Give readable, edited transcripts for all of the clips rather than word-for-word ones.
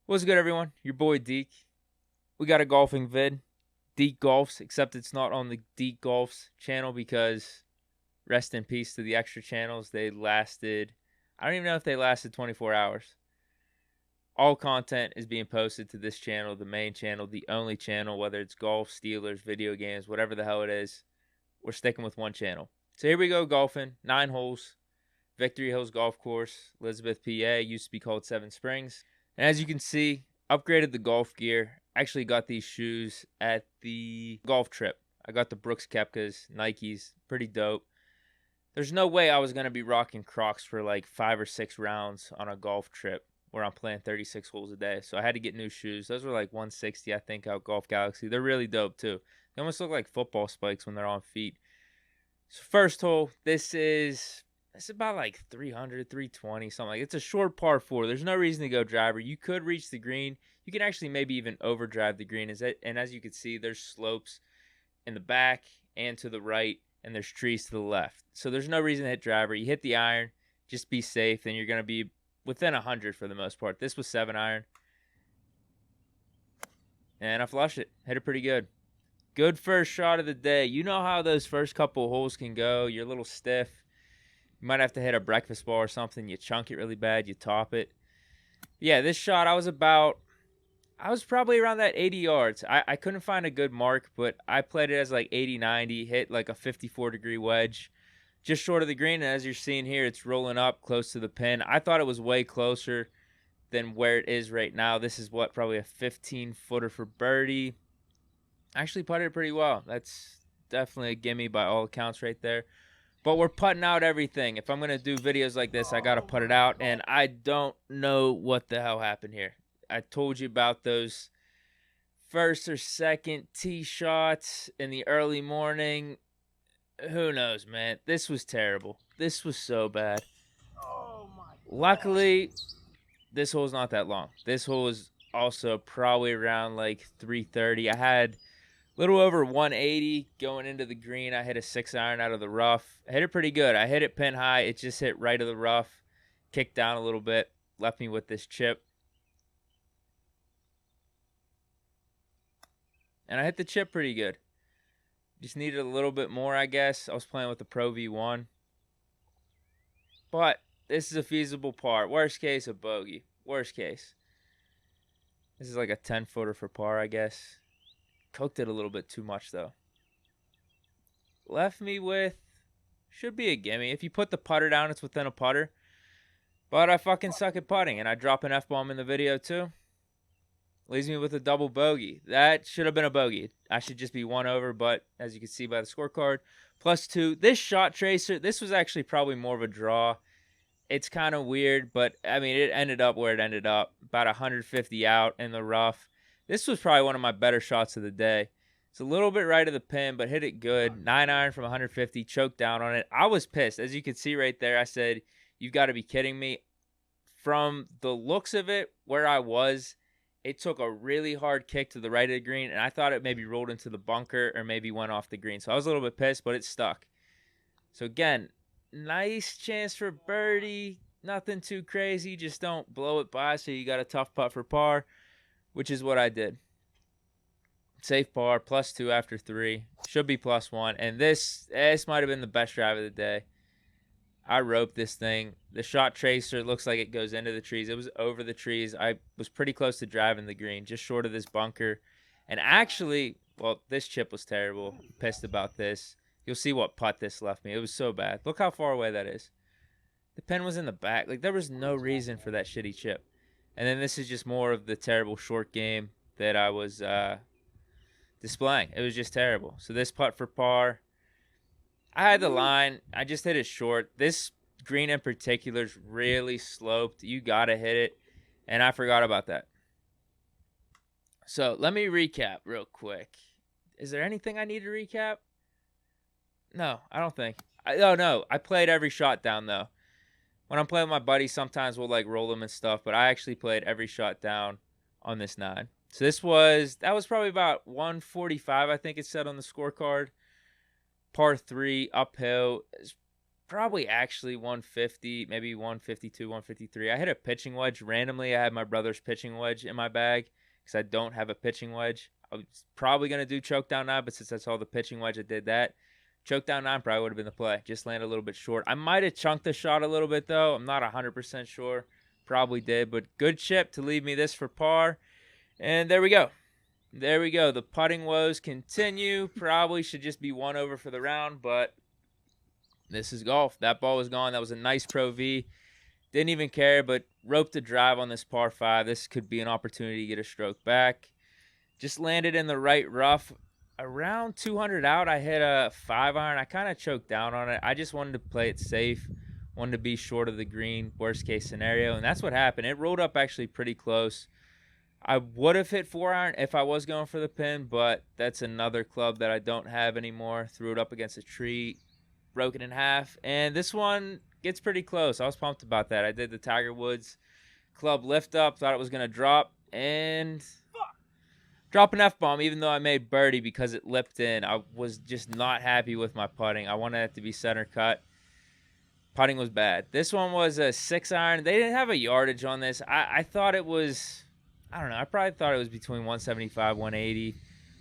What's good, everyone? Your boy Deke. We got a golfing vid. Deke Golfs, except it's not on the Deke Golfs channel because rest in peace to the extra channels. I don't even know if they lasted 24 hours. All content is being posted to this channel, the main channel, the only channel, whether it's golf, Steelers, video games, whatever the hell it is. We're sticking with one channel. So here we go, golfing. 9 holes. Victory Hills Golf Course, Elizabeth, PA. Used to be called Seven Springs. And as you can see, upgraded the golf gear. Actually got these shoes at the golf trip. I got the Brooks Koepkas, Nikes. Pretty dope. There's no way I was going to be rocking Crocs for like 5 or 6 rounds on a golf trip where I'm playing 36 holes a day. So I had to get new shoes. Those were like 160, I think, out Golf Galaxy. They're really dope too. They almost look like football spikes when they're on feet. So first hole, it's about like 300, 320, something like that. It's a short par 4. There's no reason to go driver. You could reach the green. You can actually maybe even overdrive the green. And as you can see, there's slopes in the back and to the right, and there's trees to the left. So there's no reason to hit driver. You hit the iron, just be safe, and you're going to be within 100 for the most part. This was 7 iron. And I flushed it. Hit it pretty good. Good first shot of the day. You know how those first couple holes can go. You're a little stiff. You might have to hit a breakfast ball or something. You chunk it really bad. You top it. Yeah, this shot, I was probably around that 80 yards. I couldn't find a good mark, but I played it as like 80, 90, hit like a 54-degree wedge just short of the green. And as you're seeing here, it's rolling up close to the pin. I thought it was way closer than where it is right now. This is probably a 15-footer for birdie. Actually putted it pretty well. That's definitely a gimme by all accounts right there. But we're putting out everything. If I'm going to do videos like this, I got to put it out. And I don't know what the hell happened here. I told you about those first or second tee shots in the early morning. Who knows, man? This was terrible. This was so bad. Luckily, this hole's not that long. This hole is also probably around like 330. I had little over 180 going into the green. I hit a 6 iron out of the rough. I hit it pretty good. I hit it pin high. It just hit right of the rough. Kicked down a little bit. Left me with this chip. And I hit the chip pretty good. Just needed a little bit more, I guess. I was playing with the Pro V1. But this is a feasible par. Worst case, a bogey. Worst case. This is like a 10-footer for par, I guess. Cooked it a little bit too much, though. Left me with, should be a gimme. If you put the putter down, it's within a putter. But I fucking suck at putting, and I drop an F-bomb in the video, too. Leaves me with a double bogey. That should have been a bogey. I should just be 1 over, but as you can see by the scorecard, +2. This shot tracer, this was actually probably more of a draw. It's kind of weird, but, I mean, it ended up where it ended up. About 150 out in the rough. This was probably one of my better shots of the day. It's a little bit right of the pin, but hit it good. 9 iron from 150, choked down on it. I was pissed. As you can see right there, I said, you've got to be kidding me. From the looks of it, where I was, it took a really hard kick to the right of the green, and I thought it maybe rolled into the bunker or maybe went off the green. So I was a little bit pissed, but it stuck. So again, nice chance for birdie. Nothing too crazy. Just don't blow it by, so you got a tough putt for par, which is what I did. Safe par, +2 after 3. Should be +1. And this might have been the best drive of the day. I roped this thing. The shot tracer looks like it goes into the trees. It was over the trees. I was pretty close to driving the green, just short of this bunker. And actually, well, this chip was terrible. I'm pissed about this. You'll see what putt this left me. It was so bad. Look how far away that is. The pin was in the back. Like, there was no reason for that shitty chip. And then this is just more of the terrible short game that I was displaying. It was just terrible. So this putt for par. I had the line. I just hit it short. This green in particular is really sloped. You got to hit it. And I forgot about that. So let me recap real quick. Is there anything I need to recap? No, I don't think. No. I played every shot down, though. When I'm playing with my buddies, sometimes we'll like roll them and stuff. But I actually played every shot down on this 9. So that was probably about 145, I think it said on the scorecard. Par 3, uphill. It's probably actually 150, maybe 152, 153. I hit a pitching wedge randomly. I had my brother's pitching wedge in my bag because I don't have a pitching wedge. I was probably going to do choke down 9, but since I saw the pitching wedge, I did that. Choke down 9 probably would have been the play. Just landed a little bit short. I might have chunked the shot a little bit, though. I'm not 100% sure. Probably did, but good chip to leave me this for par. And there we go. There we go. The putting woes continue. Probably should just be 1 over for the round, but this is golf. That ball was gone. That was a nice Pro V. Didn't even care, but roped a drive on this par 5. This could be an opportunity to get a stroke back. Just landed in the right rough. Around 200 out, I hit a 5-iron. I kind of choked down on it. I just wanted to play it safe. Wanted to be short of the green, worst case scenario. And that's what happened. It rolled up actually pretty close. I would have hit 4-iron if I was going for the pin, but that's another club that I don't have anymore. Threw it up against a tree, broke it in half. And this one gets pretty close. I was pumped about that. I did the Tiger Woods club lift up, thought it was going to drop, and drop an F-bomb, even though I made birdie because it lipped in. I was just not happy with my putting. I wanted it to be center cut. Putting was bad. This one was a 6-iron. They didn't have a yardage on this. I thought it was, I don't know, I probably thought it was between 175, 180.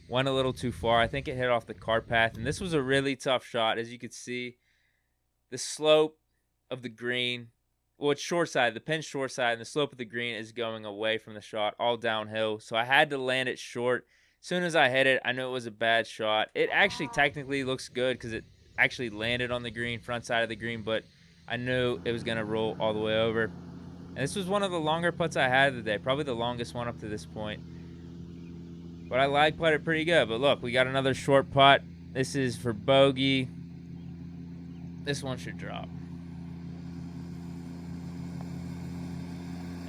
Went a little too far. I think it hit off the cart path, and this was a really tough shot. As you could see, the slope of the green, well, it's short side. The pin's short side, and the slope of the green is going away from the shot, all downhill. So I had to land it short. As soon as I hit it, I knew it was a bad shot. It actually technically looks good because it actually landed on the green, front side of the green, but I knew it was going to roll all the way over. And this was one of the longer putts I had today, probably the longest one up to this point. But I lag putted pretty good. But look, we got another short putt. This is for bogey. This one should drop.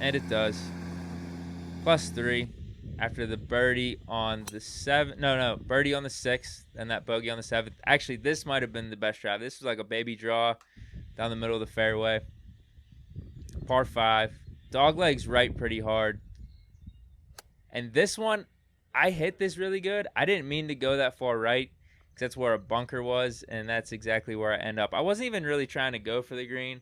And it does. +3 after the birdie on the 7th. No, birdie on the 6th and that bogey on the 7th. Actually, this might have been the best drive. This was like a baby draw down the middle of the fairway. Par 5. Doglegs right pretty hard. And this one, I hit this really good. I didn't mean to go that far right because that's where a bunker was, and that's exactly where I end up. I wasn't even really trying to go for the green,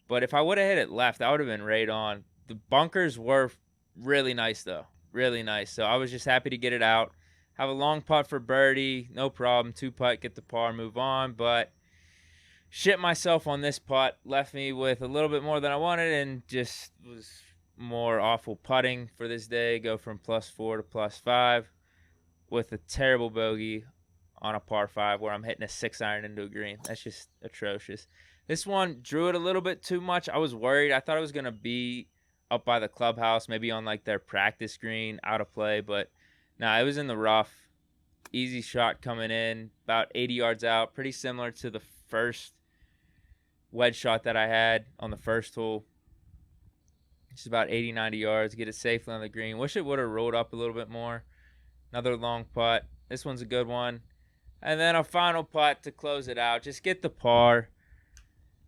but if I would have hit it left, I would have been right on. The bunkers were really nice, though. Really nice. So I was just happy to get it out. Have a long putt for birdie. No problem. 2-putt, get the par, move on. But shit myself on this putt. Left me with a little bit more than I wanted and just was more awful putting for this day. Go from +4 to +5 with a terrible bogey on a par 5 where I'm hitting a 6-iron into a green. That's just atrocious. This one drew it a little bit too much. I was worried. I thought it was going to be up by the clubhouse, maybe on like their practice green, out of play. But nah, it was in the rough. Easy shot coming in, about 80 yards out. Pretty similar to the first wedge shot that I had on the first hole. Just about 80, 90 yards. Get it safely on the green. Wish it would have rolled up a little bit more. Another long putt. This one's a good one. And then a final putt to close it out. Just get the par.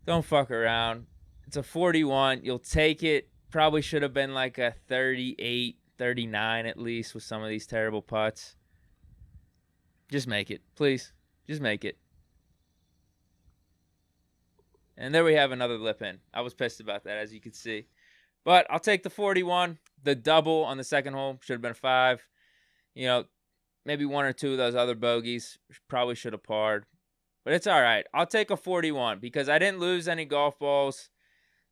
Don't fuck around. It's a 41. You'll take it. Probably should have been like a 38, 39 at least with some of these terrible putts. Just make it. Please. Just make it. And there we have another lip in. I was pissed about that, as you can see. But I'll take the 41. The double on the second hole should have been a 5. You know, maybe 1 or 2 of those other bogeys probably should have parred. But it's all right. I'll take a 41 because I didn't lose any golf balls.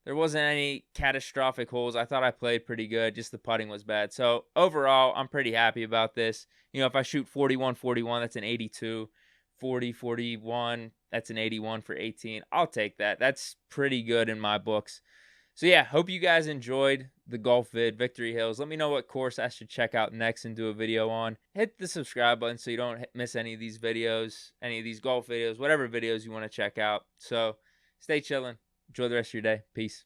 There wasn't any catastrophic holes. I thought I played pretty good. Just the putting was bad. So overall, I'm pretty happy about this. You know, if I shoot 41-41, that's an 82. 40-41, that's an 81 for 18. I'll take that. That's pretty good in my books. So yeah, hope you guys enjoyed the golf vid, Victory Hills. Let me know what course I should check out next and do a video on. Hit the subscribe button so you don't miss any of these videos, any of these golf videos, whatever videos you want to check out. So stay chilling. Enjoy the rest of your day. Peace.